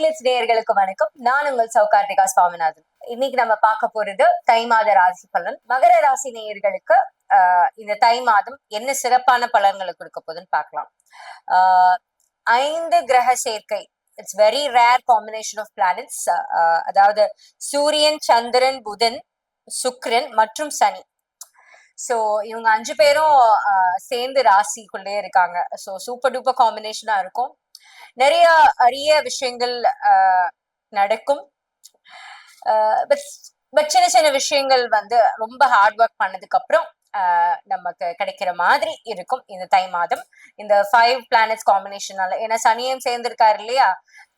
Glitz நேயர்களுக்கு வணக்கம். நான் உங்கள் சௌகார்த்திகா சுவாமிநாதன். இன்னைக்கு நம்ம பார்க்க போறது தை மாத ராசி பலன். மகர ராசி நேயர்களுக்கு இந்த தை மாதம் என்ன சிறப்பான பலன்களை கொடுக்க போகுதுன்னு பார்க்கலாம். 5 கிரக சேர்க்கை. It's very rare combination of planets. அதாவது சூரியன், சந்திரன், புதன், சுக்கிரன் மற்றும் சனி. சோ இவங்க 5 பேரும் சேர்ந்து ராசிக்குள்ளே இருக்காங்க. சோ சூப்பர் டூப்பர் காம்பினேஷனா இருக்கும். நிறைய அரிய விஷயங்கள் நடக்கும். பட் சின்ன சின்ன விஷயங்கள் வந்து ரொம்ப ஹார்ட் ஒர்க் பண்ணதுக்கு அப்புறம் நமக்கு கிடைக்கிற மாதிரி இருக்கும் இந்த தை மாதம். இந்த 5 பிளானட்ஸ் காம்பினேஷனால, ஏன்னா சனியும் சேர்ந்திருக்காரு இல்லையா.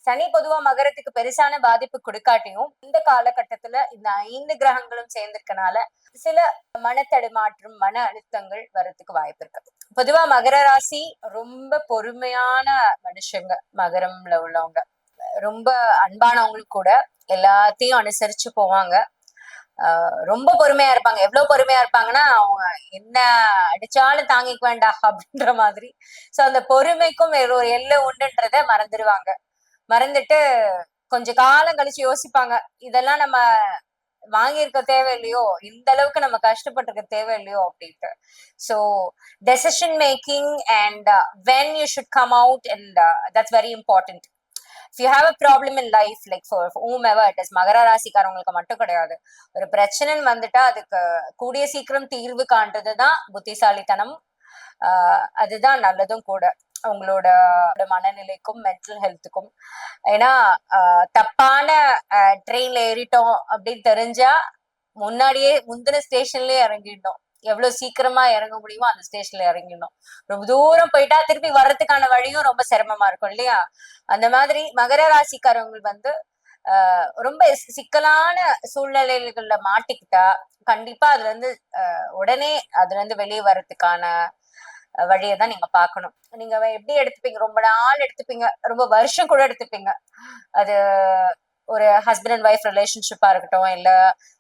சனி பொதுவா மகரத்துக்கு பெருசான பாதிப்பு கொடுக்காட்டியும் இந்த காலகட்டத்துல இந்த 5 கிரகங்களும் சேர்ந்திருக்கனால சில மனத்தடுமாற்றம், மன அழுத்தங்கள் வர்றதுக்கு வாய்ப்பு இருக்கு. பொதுவா மகர ராசி ரொம்ப பொறுமையான மனுஷங்க. மகரம்ல உள்ளவங்க ரொம்ப அன்பானவங்களுக்கு கூட எல்லாத்தையும் அனுசரிச்சு போவாங்க. ரொம்ப பொறுமையா இருப்பாங்க. எவ்வளவு பொறுமையா இருப்பாங்கன்னா, அவங்க என்ன அடிச்சாலும் தாங்கிக்க வேண்டாம் அப்படின்ற மாதிரி. சோ அந்த பொறுமைக்கும் ஒரு எல்லை உண்டுன்றத மறந்துடுவாங்க. மறந்துட்டு கொஞ்ச காலம் கழிச்சு யோசிப்பாங்க, இதெல்லாம் நம்ம வாங்கியிருக்க தேவையில்லையோ, இந்த அளவுக்கு நம்ம கஷ்டப்பட்டிருக்க தேவையில்லையோ அப்படின்ட்டு. So decision making and when you should come out and that's very important. If you have a problem in life, like for whomever it is, மகர ராசிக்காரங்களுக்கு மட்டும் கிடையாது, ஒரு பிரச்சனைன்னு வந்துட்டா அதுக்கு கூடிய சீக்கிரம் தீர்வு காண்றதுதான் புத்திசாலித்தனம். அதுதான் நல்லதும் கூட உங்களோட மனநிலைக்கும் மென்டல் ஹெல்த்துக்கும். ஏன்னா தப்பான ட்ரெயின்ல ஏறிட்டோம் அப்படின்னு தெரிஞ்சா முன்னாடியே முந்தின ஸ்டேஷன்லயே இறங்கிடணும். எவ்வளவு சீக்கிரமா இறங்க முடியுமோ அந்த ஸ்டேஷன்ல இறங்கிடணும். ரொம்ப தூரம் போயிட்டா திருப்பி வர்றதுக்கான வழியும் ரொம்ப சிரமமா இருக்கும் இல்லையா. அந்த மாதிரி மகர ராசிக்காரங்க வந்து ரொம்ப சிக்கலான சூழ்நிலைகள்ல மாட்டிக்கிட்டா கண்டிப்பா அதுல இருந்து உடனே அதுல இருந்து வெளியே வர்றதுக்கான வழியை தான் நீங்க பாக்கணும். நீங்க எப்படி எடுத்துப்பீங்க, ரொம்ப நாள் எடுத்துப்பீங்க, ரொம்ப வருஷம் கூட எடுத்துப்பீங்க. அது ஒரு ஹஸ்பண்ட் அண்ட் ஒய்ஃப் ரிலேஷன்ஷிப்பா இருக்கட்டும், இல்ல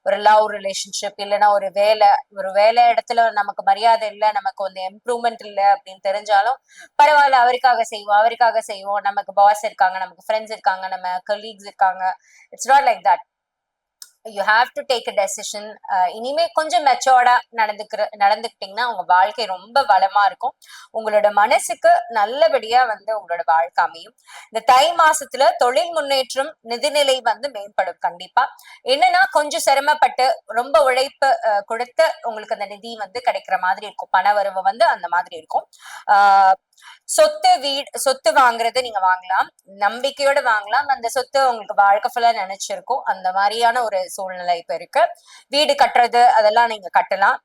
ஒரு லவ் ரிலேஷன்ஷிப், இல்லைன்னா ஒரு வேலை இடத்துல நமக்கு மரியாதை இல்லை, நமக்கு வந்து இம்ப்ரூவ்மெண்ட் இல்லை அப்படின்னு தெரிஞ்சாலும் பரவாயில்ல, அவருக்காக செய்வோம். நமக்கு பாஸ் இருக்காங்க, நமக்கு ஃப்ரெண்ட்ஸ் இருக்காங்க, நம்ம கலீக்ஸ் இருக்காங்க. It's not like that. You have to take a decision. இனிமே கொஞ்சம் மெச்சோர்டா நடந்துக்கிட்டீங்கன்னா உங்க வாழ்க்கை ரொம்ப வளமா இருக்கும். உங்களோட மனசுக்கு நல்லபடியா வந்து உங்களோட வாழ்க்கை அமையும். இந்த தை மாசத்துல தொழில் முன்னேற்றம், நிதிநிலை வந்து மேம்படும் கண்டிப்பா. என்னன்னா கொஞ்சம் சிரமப்பட்டு ரொம்ப உழைப்பு கொடுத்து உங்களுக்கு அந்த நிதி வந்து கிடைக்கிற மாதிரி இருக்கும். பண வரவு வந்து அந்த மாதிரி இருக்கும். சொத்து வாங்குறது நீங்க வாங்கலாம், நம்பிக்கையோட வாங்கலாம். அந்த சொத்து உங்களுக்கு வாழ்க்கை ஃபுல்லா நினைச்சிருக்கும். அந்த மாதிரியான ஒரு சூழ்நிலை இப்ப இருக்கு. வீடு கட்டுறது அதெல்லாம் நீங்க கட்டலாம்.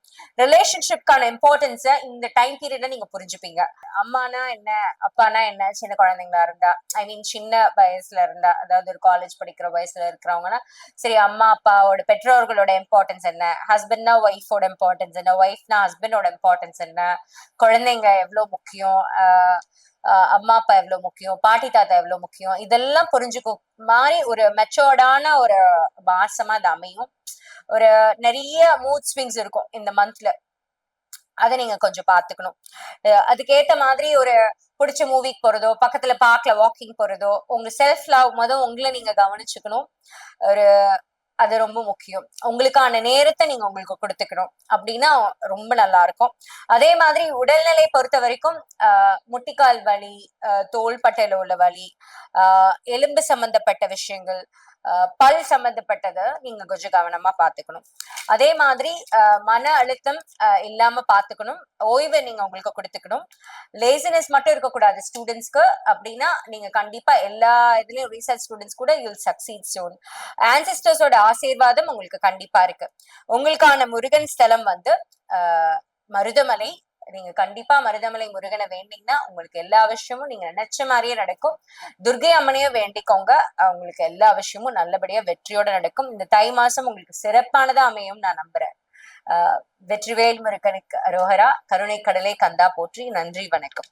ரிலேஷன்ஷிப்கான இம்பார்ட்டன்ஸ இந்த டைம் பீரியட்ல நீங்க புரிஞ்சுப்பீங்க. அம்மானா என்ன, அப்பானா என்ன, சின்ன குழந்தைங்களா இருந்தா, ஐ மீன் சின்ன வயசுல இருந்தா, அதாவது ஒரு காலேஜ் படிக்கிற வயசுல இருக்கிறவங்கன்னா சரி, அம்மா அப்பாவோட பெற்றோர்களோட இம்பார்ட்டன்ஸ் என்ன, ஹஸ்பண்ட்னா ஒய்ஃபோட இம்பார்ட்டன்ஸ் என்ன, ஒய்ஃப்னா ஹஸ்பண்டோட இம்பார்ட்டன்ஸ் என்ன, குழந்தைங்க எவ்வளவு முக்கியம், அம்மா அப்பா எவ்வளவு முக்கியம், பாட்டி தாத்தா எவ்வளவு முக்கியம், இதெல்லாம் புரிஞ்சுக்கும் மாதிரி ஒரு மெச்சோர்டான ஒரு மாசமா அது அமையும். ஒரு நிறைய மூட் ஸ்விங்ஸ் இருக்கும் இந்த மந்த்ல. அதை நீங்க கொஞ்சம் பாத்துக்கணும். அதுக்கேத்த மாதிரி ஒரு பிடிச்ச மூவிக்கு போறதோ, பக்கத்துல பார்க்ல வாக்கிங் போறதோ, உங்க செல்ஃப் லவ் உங்களை நீங்க கவனிச்சுக்கணும். ஒரு அது ரொம்ப முக்கியம். உங்களுக்கான நேரத்தை நீங்க உங்களுக்கு கொடுத்துக்கணும். அப்படின்னா ரொம்ப நல்லா இருக்கும். அதே மாதிரி உடல்நிலை பொறுத்த வரைக்கும் முட்டிக்கால் வலி, தோள்பட்டையில உள்ள வலி, எலும்பு சம்பந்தப்பட்ட விஷயங்கள், பல் சம்பந்தப்பட்டதை நீங்க கொஞ்சம் கவனமா பாத்துக்கணும். அதே மாதிரி மன அழுத்தம் இல்லாம பாத்துக்கணும். ஓய்வை நீங்க உங்களுக்கு கொடுத்துக்கணும். லேசினஸ் மட்டும் இருக்கக்கூடாது ஸ்டூடெண்ட்ஸ்க்கு. அப்படின்னா நீங்க கண்டிப்பா எல்லா இதுலயும் ரீசர்ச் ஸ்டூடெண்ட்ஸ் கூட யூ வில் சக்சீட் சூன். ஆன்சிஸ்டர்ஸோட ஆசீர்வாதம் உங்களுக்கு கண்டிப்பா இருக்கு. உங்களுக்கான முருகன் ஸ்தலம் வந்து மருதமலை. நீங்க கண்டிப்பா மருதமலை முருகனை வேண்டிங்கன்னா உங்களுக்கு எல்லா விஷயமும் நீங்க நினைச்ச மாதிரியே நடக்கும். துர்கை அம்மனையும் வேண்டிக்கோங்க, உங்களுக்கு எல்லா விஷயமும் நல்லபடியா வெற்றியோட நடக்கும். இந்த தை மாசம் உங்களுக்கு சிறப்பானதா அமையும் நான் நம்புறேன். வெற்றிவேல் முருகனுக்கு அரோகரா. கருணை கடலை கந்தா போற்றி. நன்றி, வணக்கம்.